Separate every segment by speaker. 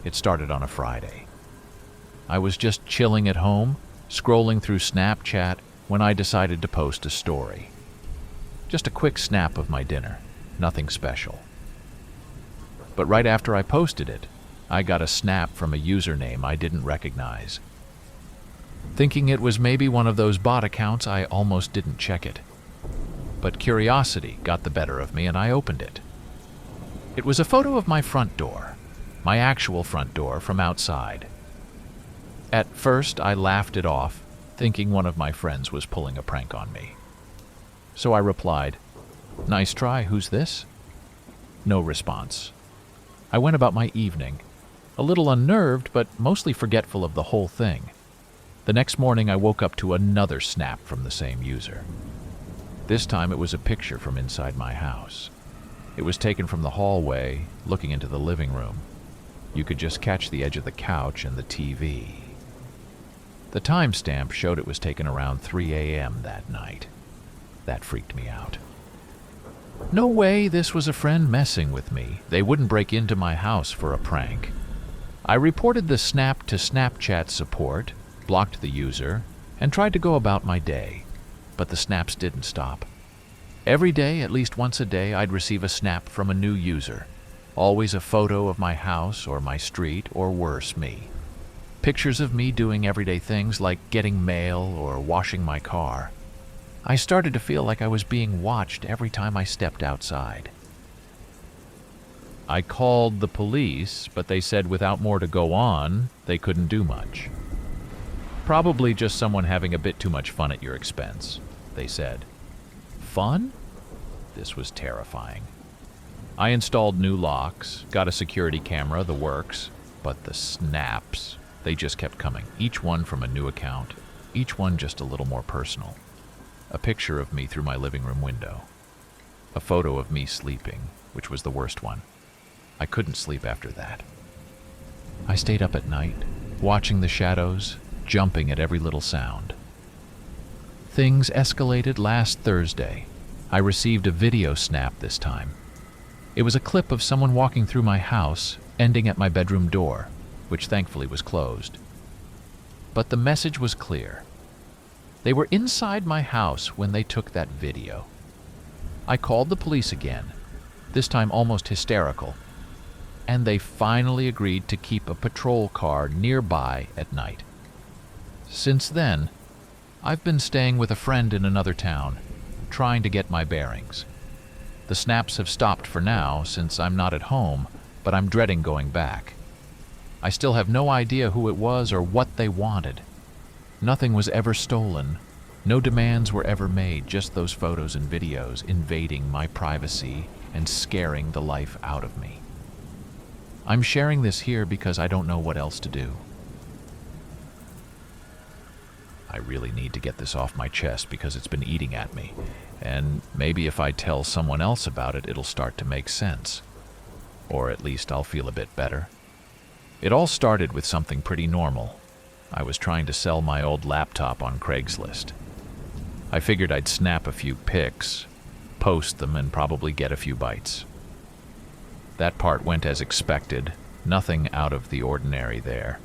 Speaker 1: It started on a Friday. I was just chilling at home, scrolling through Snapchat, when I decided to post a story. Just a quick snap of my dinner, nothing special. But right after I posted it, I got a snap from a username I didn't recognize. Thinking it was maybe one of those bot accounts, I almost didn't check it. But curiosity got the better of me and I opened it. It was a photo of my front door, my actual front door from outside. At first, I laughed it off, thinking one of my friends was pulling a prank on me. So I replied, "Nice try, who's this?" No response. I went about my evening, a little unnerved but mostly forgetful of the whole thing. The next morning I woke up to another snap from the same user. This time it was a picture from inside my house. It was taken from the hallway, looking into the living room. You could just catch the edge of the couch and the TV. The timestamp showed it was taken around 3 a.m. that night. That freaked me out. No way this was a friend messing with me. They wouldn't break into my house for a prank. I reported the snap to Snapchat support, blocked the user, and tried to go about my day. But the snaps didn't stop. Every day, at least once a day, I'd receive a snap from a new user. Always a photo of my house or my street, or worse, me. Pictures of me doing everyday things like getting mail or washing my car. I started to feel like I was being watched every time I stepped outside. I called the police, but they said without more to go on, they couldn't do much. Probably just someone having a bit too much fun at your expense, they said. Fun? This was terrifying. I installed new locks, got a security camera, the works, but the snaps, they just kept coming, each one from a new account, each one just a little more personal. A picture of me through my living room window. A photo of me sleeping, which was the worst one. I couldn't sleep after that. I stayed up at night, watching the shadows, jumping at every little sound. Things escalated last Thursday. I received a video snap this time. It was a clip of someone walking through my house, ending at my bedroom door, which thankfully was closed. But the message was clear. They were inside my house when they took that video. I called the police again, this time almost hysterical, and they finally agreed to keep a patrol car nearby at night. Since then, I've been staying with a friend in another town, trying to get my bearings. The snaps have stopped for now since I'm not at home, but I'm dreading going back. I still have no idea who it was or what they wanted. Nothing was ever stolen. No demands were ever made, just those photos and videos invading my privacy and scaring the life out of me. I'm sharing this here because I don't know what else to do. I really need to get this off my chest because it's been eating at me, and maybe if I tell someone else about it, it'll start to make sense. Or at least I'll feel a bit better. It all started with something pretty normal. I was trying to sell my old laptop on Craigslist. I figured I'd snap a few pics, post them, and probably get a few bites. That part went as expected, nothing out of the ordinary there.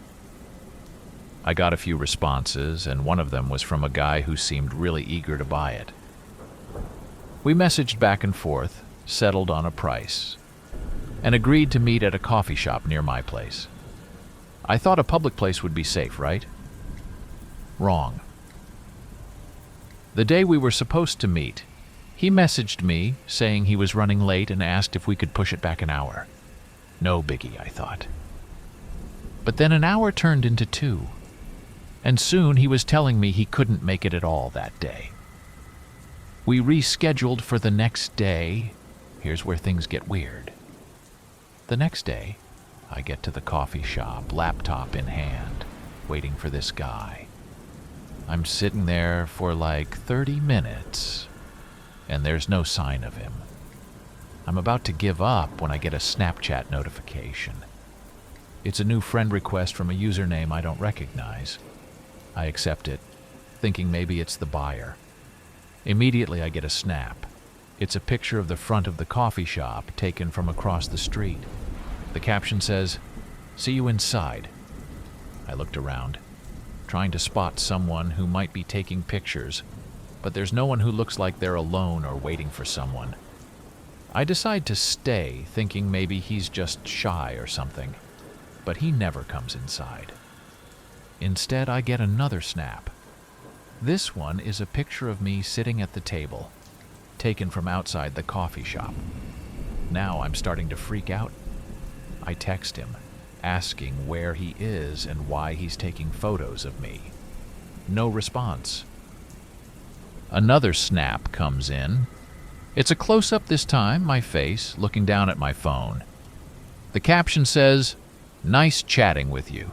Speaker 1: I got a few responses, and one of them was from a guy who seemed really eager to buy it. We messaged back and forth, settled on a price, and agreed to meet at a coffee shop near my place. I thought a public place would be safe, right? Wrong. The day we were supposed to meet, he messaged me saying he was running late and asked if we could push it back an hour. No biggie, I thought. But then an hour turned into 2, and soon he was telling me he couldn't make it at all that day. We rescheduled for the next day. Here's where things get weird. The next day, I get to the coffee shop, laptop in hand, waiting for this guy. I'm sitting there for like 30 minutes, and there's no sign of him. I'm about to give up when I get a Snapchat notification. It's a new friend request from a username I don't recognize. I accept it, thinking maybe it's the buyer. Immediately I get a snap. It's a picture of the front of the coffee shop taken from across the street. The caption says, See you inside. I looked around, trying to spot someone who might be taking pictures, but there's no one who looks like they're alone or waiting for someone. I decide to stay, thinking maybe he's just shy or something, but he never comes inside. Instead, I get another snap. This one is a picture of me sitting at the table, taken from outside the coffee shop. Now I'm starting to freak out. I text him, asking where he is and why he's taking photos of me. No response. Another snap comes in. It's a close-up this time, my face, looking down at my phone. The caption says, "Nice chatting with you."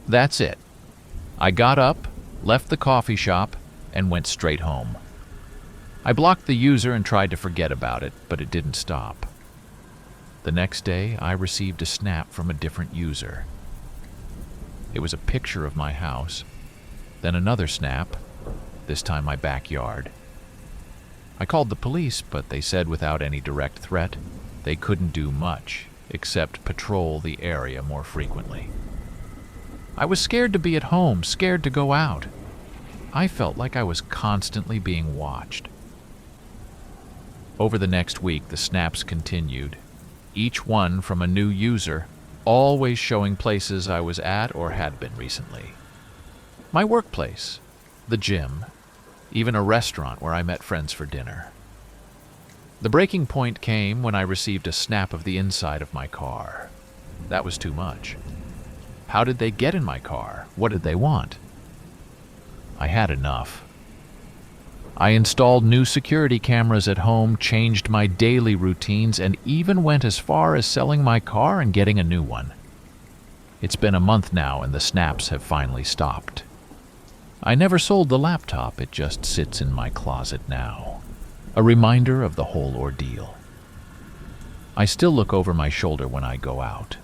Speaker 1: That's it. I got up, left the coffee shop, and went straight home. I blocked the user and tried to forget about it, but it didn't stop. The next day, I received a snap from a different user. It was a picture of my house, then another snap, this time my backyard. I called the police, but they said without any direct threat, they couldn't do much except patrol the area more frequently. I was scared to be at home, scared to go out. I felt like I was constantly being watched. Over the next week, the snaps continued, each one from a new user, always showing places I was at or had been recently. My workplace, the gym, even a restaurant where I met friends for dinner. The breaking point came when I received a snap of the inside of my car. That was too much. How did they get in my car? What did they want? I had enough. I installed new security cameras at home, changed my daily routines, and even went as far as selling my car and getting a new one. It's been a month now, and the snaps have finally stopped. I never sold the laptop, it just sits in my closet now, a reminder of the whole ordeal. I still look over my shoulder when I go out,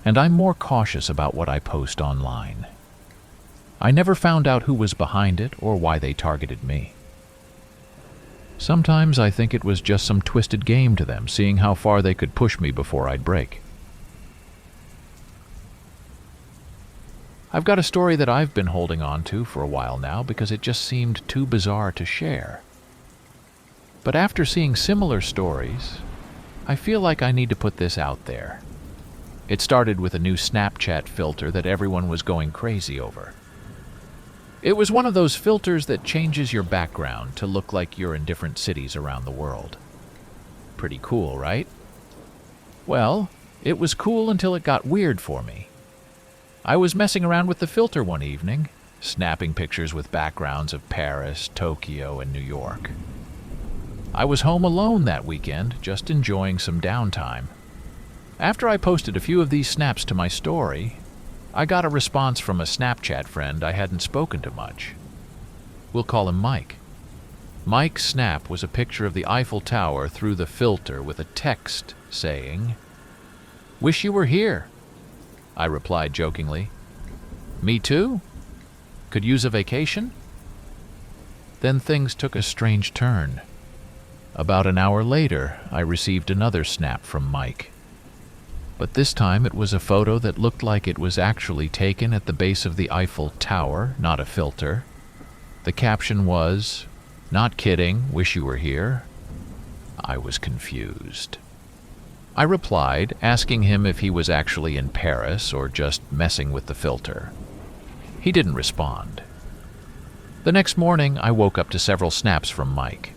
Speaker 1: and I'm more cautious about what I post online. I never found out who was behind it or why they targeted me. Sometimes I think it was just some twisted game to them, seeing how far they could push me before I'd break. I've got a story that I've been holding on to for a while now because it just seemed too bizarre to share. But after seeing similar stories, I feel like I need to put this out there. It started with a new Snapchat filter that everyone was going crazy over. It was one of those filters that changes your background to look like you're in different cities around the world. Pretty cool, right? Well, it was cool until it got weird for me. I was messing around with the filter one evening, snapping pictures with backgrounds of Paris, Tokyo, and New York. I was home alone that weekend, just enjoying some downtime. After I posted a few of these snaps to my story, I got a response from a Snapchat friend I hadn't spoken to much. We'll call him Mike. Mike's snap was a picture of the Eiffel Tower through the filter with a text saying, "Wish you were here." I replied jokingly, "Me too? Could use a vacation?" Then things took a strange turn. About an hour later, I received another snap from Mike. But this time it was a photo that looked like it was actually taken at the base of the Eiffel Tower, not a filter. The caption was, "Not kidding, wish you were here." I was confused. I replied, asking him if he was actually in Paris or just messing with the filter. He didn't respond. The next morning, I woke up to several snaps from Mike.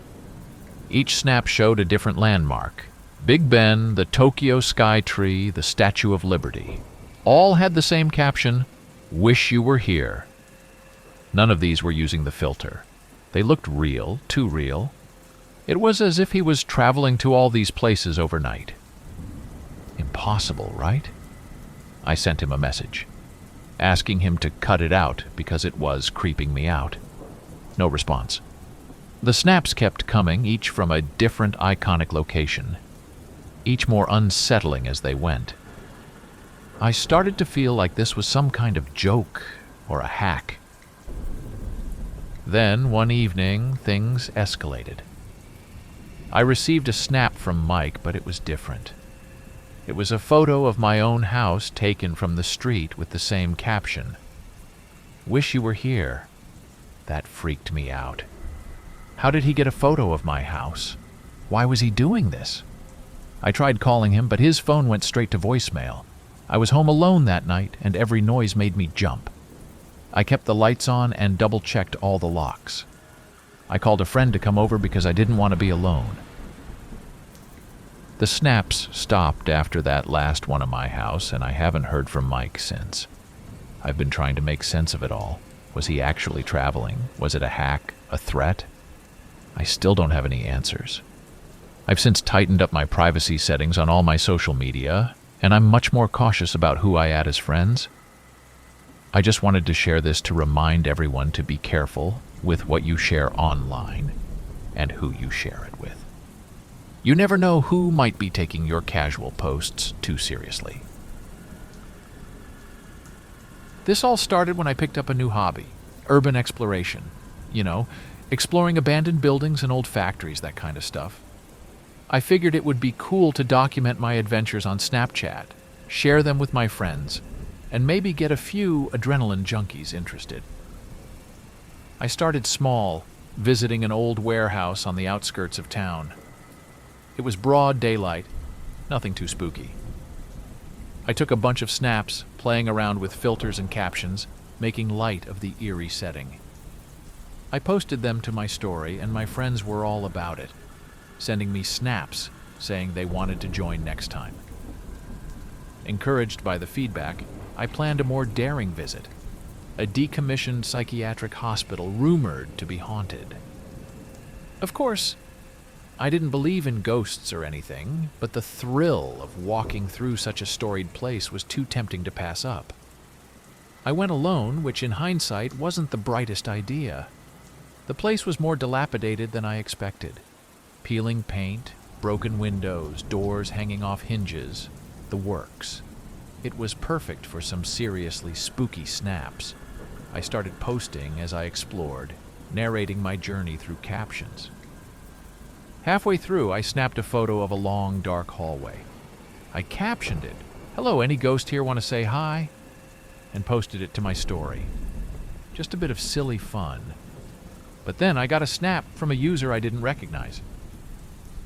Speaker 1: Each snap showed a different landmark. Big Ben, the Tokyo Sky Tree, the Statue of Liberty. All had the same caption, "Wish you were here." None of these were using the filter. They looked real, too real. It was as if he was traveling to all these places overnight. Impossible, right? I sent him a message, asking him to cut it out because it was creeping me out. No response. The snaps kept coming, each from a different iconic location, each more unsettling as they went. I started to feel like this was some kind of joke or a hack. Then, one evening, things escalated. I received a snap from Mike, but it was different. It was a photo of my own house taken from the street with the same caption. "Wish you were here." That freaked me out. How did he get a photo of my house? Why was he doing this? I tried calling him, but his phone went straight to voicemail. I was home alone that night, and every noise made me jump. I kept the lights on and double-checked all the locks. I called a friend to come over because I didn't want to be alone. The snaps stopped after that last one of my house, and I haven't heard from Mike since. I've been trying to make sense of it all. Was he actually traveling? Was it a hack? A threat? I still don't have any answers. I've since tightened up my privacy settings on all my social media, and I'm much more cautious about who I add as friends. I just wanted to share this to remind everyone to be careful with what you share online and who you share it with. You never know who might be taking your casual posts too seriously. This all started when I picked up a new hobby, urban exploration. Exploring abandoned buildings and old factories, that kind of stuff. I figured it would be cool to document my adventures on Snapchat, share them with my friends, and maybe get a few adrenaline junkies interested. I started small, visiting an old warehouse on the outskirts of town. It was broad daylight, nothing too spooky. I took a bunch of snaps, playing around with filters and captions, making light of the eerie setting. I posted them to my story, and my friends were all about it, sending me snaps saying they wanted to join next time. Encouraged by the feedback, I planned a more daring visit, a decommissioned psychiatric hospital rumored to be haunted. Of course, I didn't believe in ghosts or anything, but the thrill of walking through such a storied place was too tempting to pass up. I went alone, which in hindsight wasn't the brightest idea. The place was more dilapidated than I expected. Peeling paint, broken windows, doors hanging off hinges, the works. It was perfect for some seriously spooky snaps. I started posting as I explored, narrating my journey through captions. Halfway through, I snapped a photo of a long, dark hallway. I captioned it, "Hello, any ghost here want to say hi?" and posted it to my story. Just a bit of silly fun. But then I got a snap from a user I didn't recognize.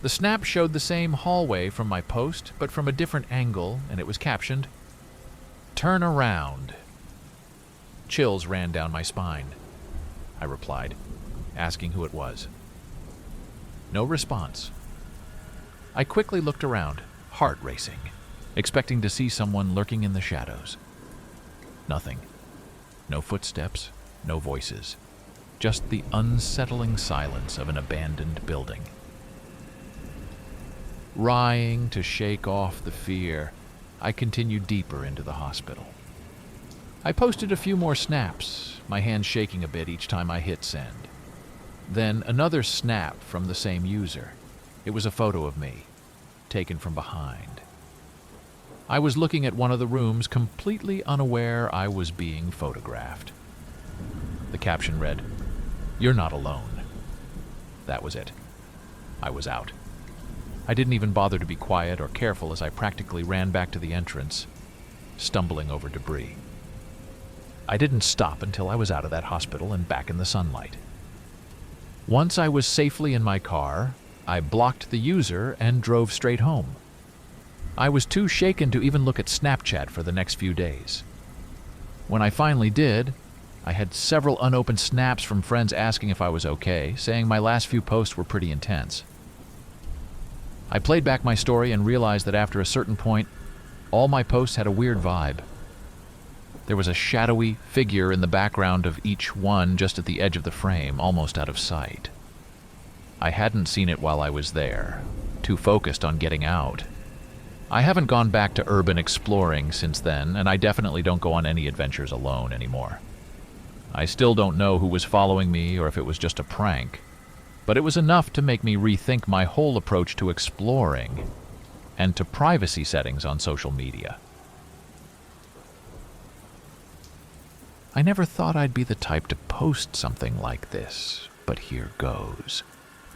Speaker 1: The snap showed the same hallway from my post, but from a different angle, and it was captioned, "Turn around." Chills ran down my spine. I replied, asking who it was. No response. I quickly looked around, heart racing, expecting to see someone lurking in the shadows. Nothing. No footsteps, no voices. Just the unsettling silence of an abandoned building. Wrying to shake off the fear, I continued deeper into the hospital. I posted a few more snaps, my hands shaking a bit each time I hit send. Then another snap from the same user. It was a photo of me, taken from behind. I was looking at one of the rooms, completely unaware I was being photographed. The caption read, "You're not alone." That was it. I was out. I didn't even bother to be quiet or careful as I practically ran back to the entrance, stumbling over debris. I didn't stop until I was out of that hospital and back in the sunlight. Once I was safely in my car, I blocked the user and drove straight home. I was too shaken to even look at Snapchat for the next few days. When I finally did, I had several unopened snaps from friends asking if I was okay, saying my last few posts were pretty intense. I played back my story and realized that after a certain point, all my posts had a weird vibe. There was a shadowy figure in the background of each one just at the edge of the frame, almost out of sight. I hadn't seen it while I was there, too focused on getting out. I haven't gone back to urban exploring since then, and I definitely don't go on any adventures alone anymore. I still don't know who was following me or if it was just a prank, but it was enough to make me rethink my whole approach to exploring and to privacy settings on social media. I never thought I'd be the type to post something like this, but here goes.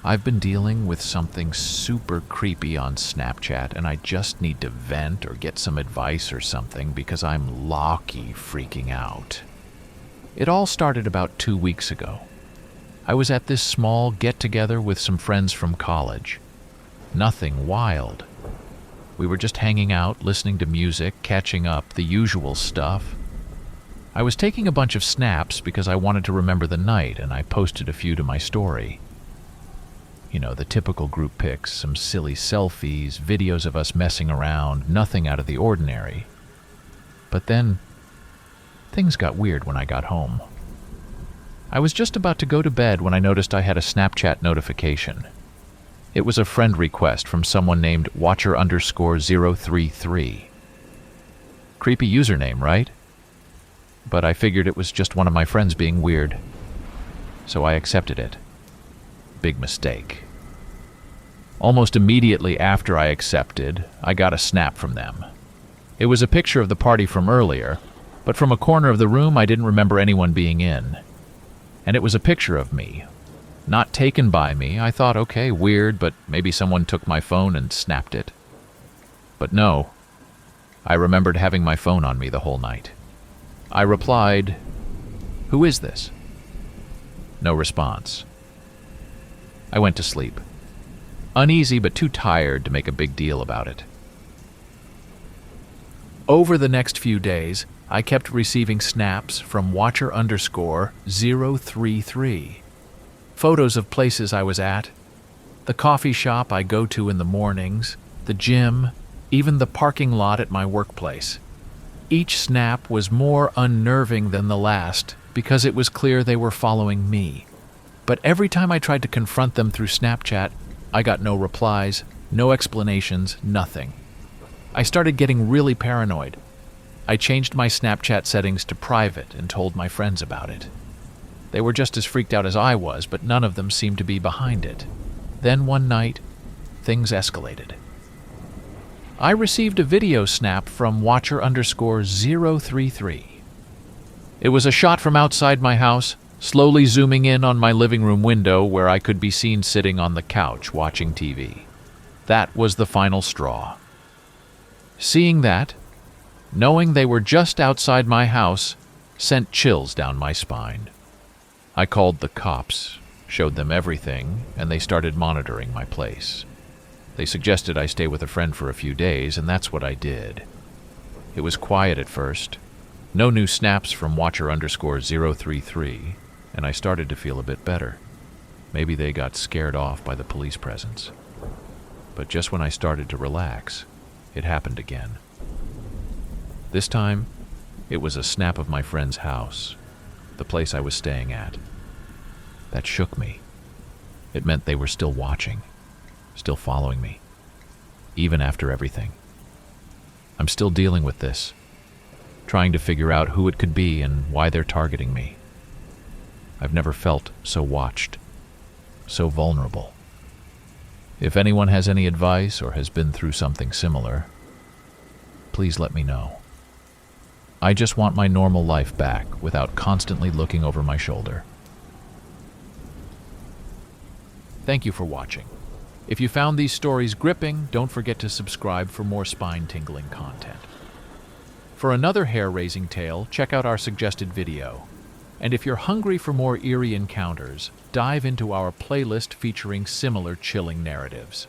Speaker 1: I've been dealing with something super creepy on Snapchat, and I just need to vent or get some advice or something because I'm locky freaking out. It all started about 2 weeks ago. I was at this small get-together with some friends from college. Nothing wild. We were just hanging out, listening to music, catching up, the usual stuff. I was taking a bunch of snaps because I wanted to remember the night, and I posted a few to my story. You know, the typical group pics, some silly selfies, videos of us messing around, nothing out of the ordinary. But then, things got weird when I got home. I was just about to go to bed when I noticed I had a Snapchat notification. It was a friend request from someone named Watcher_033. Creepy username, right? But I figured it was just one of my friends being weird. So I accepted it. Big mistake. Almost immediately after I accepted, I got a snap from them. It was a picture of the party from earlier, but from a corner of the room I didn't remember anyone being in. And it was a picture of me. Not taken by me. I thought, okay, weird, but maybe someone took my phone and snapped it. But no. I remembered having my phone on me the whole night. I replied, "Who is this?" No response. I went to sleep. Uneasy but too tired to make a big deal about it. Over the next few days, I kept receiving snaps from Watcher_033. Photos of places I was at, the coffee shop I go to in the mornings, the gym, even the parking lot at my workplace. Each snap was more unnerving than the last because it was clear they were following me. But every time I tried to confront them through Snapchat, I got no replies, no explanations, nothing. I started getting really paranoid. I changed my Snapchat settings to private and told my friends about it. They were just as freaked out as I was, but none of them seemed to be behind it. Then one night, things escalated. I received a video snap from Watcher_033. It was a shot from outside my house, slowly zooming in on my living room window where I could be seen sitting on the couch watching TV. That was the final straw. Seeing that, knowing they were just outside my house, sent chills down my spine. I called the cops, showed them everything, and they started monitoring my place. They suggested I stay with a friend for a few days, and that's what I did. It was quiet at first. No new snaps from Watcher_033, and I started to feel a bit better. Maybe they got scared off by the police presence. But just when I started to relax, it happened again. This time, it was a snap of my friend's house, the place I was staying at. That shook me. It meant they were still watching, still following me, even after everything. I'm still dealing with this, trying to figure out who it could be and why they're targeting me. I've never felt so watched, so vulnerable. If anyone has any advice or has been through something similar, please let me know. I just want my normal life back without constantly looking over my shoulder. Thank you for watching. If you found these stories gripping, don't forget to subscribe for more spine-tingling content. For another hair-raising tale, check out our suggested video. And if you're hungry for more eerie encounters, dive into our playlist featuring similar chilling narratives.